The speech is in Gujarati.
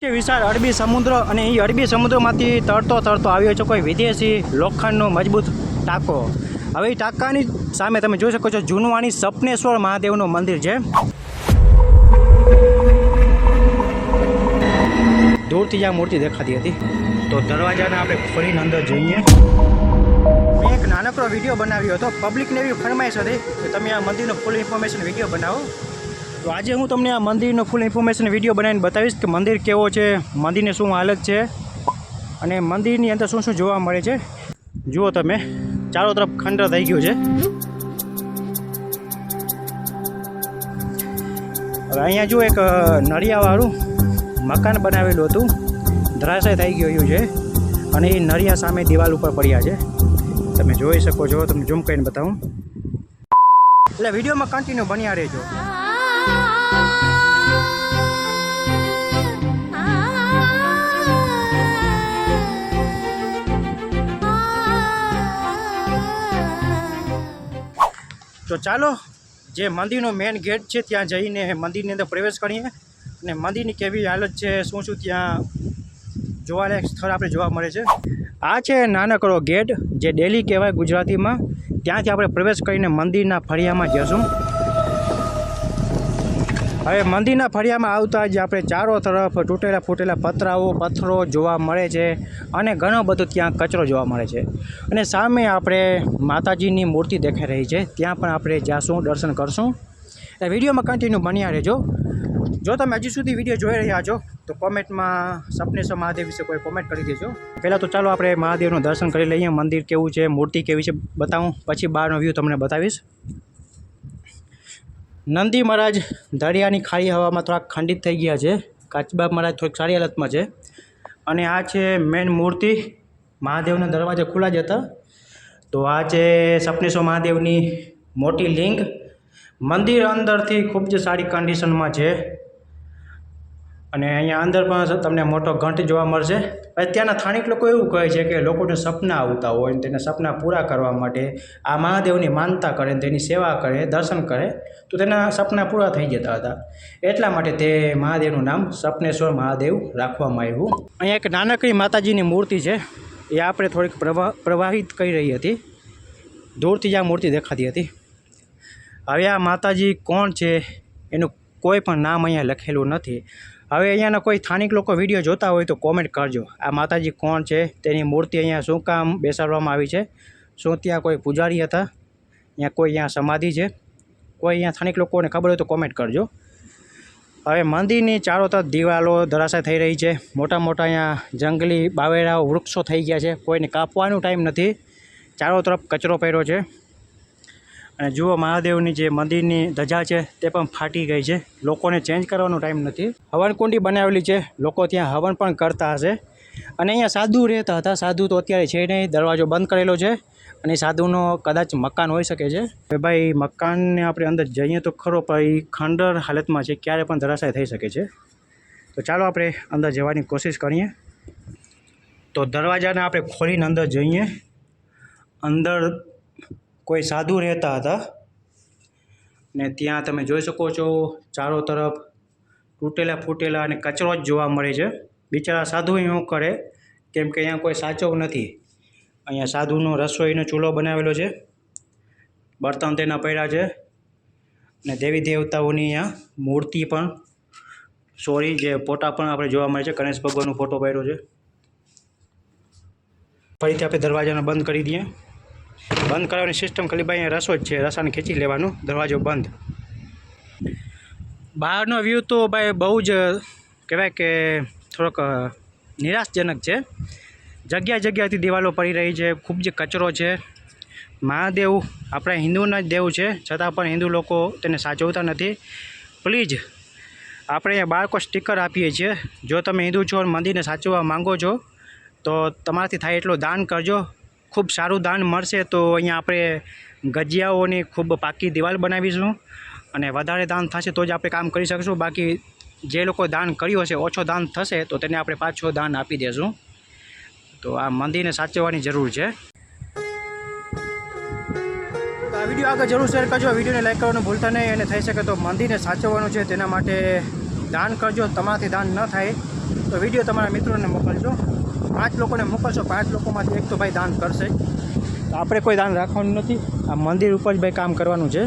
વિશાળ અરબી સમુદ્ર અને એ અરબી સમુદ્રમાંથી તરતો આવ્યો છે કોઈ વિદેશી લોખંડનો મજબૂત ટાંકો। હવે એ ટાંકાની સામે તમે જોઈ શકો છો જૂનવાણી સપનેશ્વર મહાદેવનું મંદિર છે। દૂરથી આ મૂર્તિ દેખાતી હતી તો દરવાજાને આપણે ખોલીને અંદર જઈએ। મેં એક નાનકડો વિડીયો બનાવ્યો હતો, પબ્લિકને એવી ફરમાઈશ હતી કે તમે આ મંદિરનો ફૂલ ઇન્ફોર્મેશન વિડીયો બનાવો। તો આજે હું તમને આ મંદિરનો ફૂલ ઇન્ફોર્મેશન વિડીયો બનાવીને બતાવીશ કે મંદિર કેવો છે, મંદિરની શું હાલત છે અને મંદિરની અંદર શું શું જોવા મળે છે। જુઓ તમે ચારો તરફ ખંડર થઈ ગયું છે। હવે અહીંયા જો એક નળિયાવાળું મકાન બનાવેલું હતું, ધરાશાય થઈ ગયું છે અને એ નળિયા સામે દિવાલ ઉપર પડ્યા છે, તમે જોઈ શકો છો। તમને ઝૂમ કરીને બતાવું એટલે વિડીયોમાં કન્ટિન્યુ બન્યા રહેજો। તો ચાલો જે મંદિરનો મેઇન ગેટ છે ત્યાં જઈને મંદિરની અંદર પ્રવેશ કરીએ અને મંદિરની કેવી હાલત છે, શું શું ત્યાં જોવાલાયક સ્થળ આપણે જોવા મળે છે। આ છે નાનકડો ગેટ જે ડેલી કહેવાય ગુજરાતીમાં, ત્યાંથી આપણે પ્રવેશ કરીને મંદિરના ફળિયામાં જઈશું। હવે મંદિરના ફળિયામાં આવતા જ આપણે ચારો તરફ તૂટેલા ફૂટેલા પથ્થરો જોવા મળે છે અને ઘણો બધો ત્યાં કચરો જોવા મળે છે અને સામે આપણે માતાજીની મૂર્તિ દેખાઈ રહી છે, ત્યાં પણ આપણે જાશું, દર્શન કરશું। એ વિડીયોમાં કન્ટિન્યુ બન્યા રહેજો। જો તમે હજી સુધી વિડીયો જોઈ રહ્યા છો તો કોમેન્ટમાં સપનેશ્વર મહાદેવ વિશે કોઈ કોમેન્ટ કરી દેજો। પહેલાં તો ચાલો આપણે મહાદેવનું દર્શન કરી લઈએ, મંદિર કેવું છે, મૂર્તિ કેવી છે બતાવું, પછી બહારનો વ્યૂ તમને બતાવીશ। નંદી મહારાજ દરિયાની ખારી હવામાં થોડાક ખંડિત થઈ ગયા છે, કાચબા મહારાજ થોડીક સારી હાલતમાં છે અને આ છે મેન મૂર્તિ। મહાદેવના દરવાજા ખુલ્લા જ હતા, તો આ છે સપનેશ્વર મહાદેવની મોટી લિંગ। મંદિર અંદરથી ખૂબ જ સારી કન્ડિશનમાં છે અને અહીંયા અંદર પણ તમને મોટો ઘંટ જોવા મળશે। અત્યારના સ્થાનિક લોકો એવું કહે છે કે લોકોને સપના આવતા હોય અને તેના સપના પૂરા કરવા માટે આ મહાદેવની માનતા કરે, તેની સેવા કરે, દર્શન કરે તો તેના સપના પૂરા થઈ જતા હતા, એટલા માટે તે મહાદેવનું નામ સપનેશ્વર મહાદેવ રાખવામાં આવ્યું। અહીંયા એક નાનકડી માતાજીની મૂર્તિ છે, એ આપણે થોડીક પ્રવાહિત કરી રહી હતી, દૂરથી જ આ મૂર્તિ દેખાતી હતી। હવે આ માતાજી કોણ છે એનું કોઈ પણ નામ અહીંયા લખેલું નથી। હવે અહીંયાના કોઈ સ્થાનિક લોકો વિડીયો જોતા હોય તો કોમેન્ટ કરજો, આ માતાજી કોણ છે, તેની મૂર્તિ અહીંયા શું કામ બેસાડવામાં આવી છે, શું ત્યાં કોઈ પૂજારી હતા, અહીંયા કોઈ અહીંયા સમાધિ છે, કોઈ અહીંયા સ્થાનિક લોકોને ખબર હોય તો કોમેન્ટ કરજો। હવે મંદિરની ચારો તરફ દિવાલો ધરાશાય થઈ રહી છે, મોટા મોટા અહીંયા જંગલી બાવેરાઓ વૃક્ષો થઈ ગયા છે, કોઈને કાપવાનો ટાઈમ નથી, ચારો તરફ કચરો પડ્યો છે। અને જુઓ મહાદેવની જે મંદિરની ધજા છે તે પણ ફાટી ગઈ છે, લોકોને ચેન્જ કરવાનો ટાઈમ નથી। હવનકુંડી બનાવેલી છે, લોકો ત્યાં હવન પણ કરતા હશે અને અહીંયા સાધુ રહેતા હતા, સાધુ તો અત્યારે છે નહીં, દરવાજો બંધ કરેલો છે અને સાધુનો કદાચ મકાન હોઈ શકે છે। ભાઈ મકાનને આપણે અંદર જઈએ તો ખરો, પણ એ ખંડર હાલતમાં છે, ક્યારે પણ ધરાશાય થઈ શકે છે। તો ચાલો આપણે અંદર જવાની કોશિશ કરીએ। તો દરવાજાને આપણે ખોલીને અંદર જઈએ। અંદર કોઈ સાધુ રહેતા હતા ને ત્યાં તમે જોઈ શકો છો ચારો તરફ તૂટેલા ફૂટેલા અને કચરો જ જોવા મળે છે। બિચારા સાધુ એવું કરે કેમ કે અહીંયા કોઈ સાચવ નથી। અહીંયા સાધુનો રસોઈનો ચૂલો બનાવેલો છે, બર્તન તેના પડ્યા છે અને દેવી દેવતાઓની અહીંયા મૂર્તિ પણ જે ફોટા પણ આપણે જોવા મળે છે, ગણેશ ભગવાનનો ફોટો પડ્યો છે। ફરીથી આપણે દરવાજાને બંધ કરી દઈએ। બંધ કરવાની સિસ્ટમ ખાલી ભાઈ અહીંયા રસો જ છે, રસાને ખેંચી લેવાનું, દરવાજો બંધ। બહારનો વ્યૂ તો ભાઈ બહુ જ કહેવાય કે થોડોક નિરાશજનક છે। જગ્યાએથી દિવાલો પડી રહી છે, ખૂબ જ કચરો છે। મહાદેવ આપણા હિન્દુના જ દેવ છે, છતાં પણ હિન્દુ લોકો તેને સાચવતા નથી। પ્લીઝ આપણે અહીંયા બાળકો સ્ટીકર આપીએ છીએ, જો તમે હિન્દુ છો અને મંદિરને સાચવવા માંગો છો તો તમારાથી થાય એટલો દાન કરજો, ખૂબ સારું દાન મળશે તો અહીંયા આપણે ગજિયાઓની ખૂબ પાકી દિવાલ બનાવીશું અને વધારે દાન થશે તો જ આપણે કામ કરી શકીશું। બાકી જે લોકો દાન કર્યું હશે, ઓછો દાન થશે તો તેને આપણે પાછું દાન આપી દઈશું। તો આ મંદિરને સાચવવાની જરૂર છે। તો આ વિડીયો આગળ જરૂર શેર કરજો, વિડીયોને લાઈક કરવાનું ભૂલતા નહીં અને થઈ શકે તો મંદિરને સાચવવાનું છે તેના માટે દાન કરજો। તમારાથી દાન ન થાય તો વિડીયો તમારા મિત્રોને મોકલજો. 5 લોકોને મોકલશો, 5 લોકોમાંથી એક તો ભાઈ દાન કરશે. તો આપણે કોઈ દાન રાખવાનું નથી, આ મંદિર ઉપર જ ભાઈ કામ કરવાનું છે.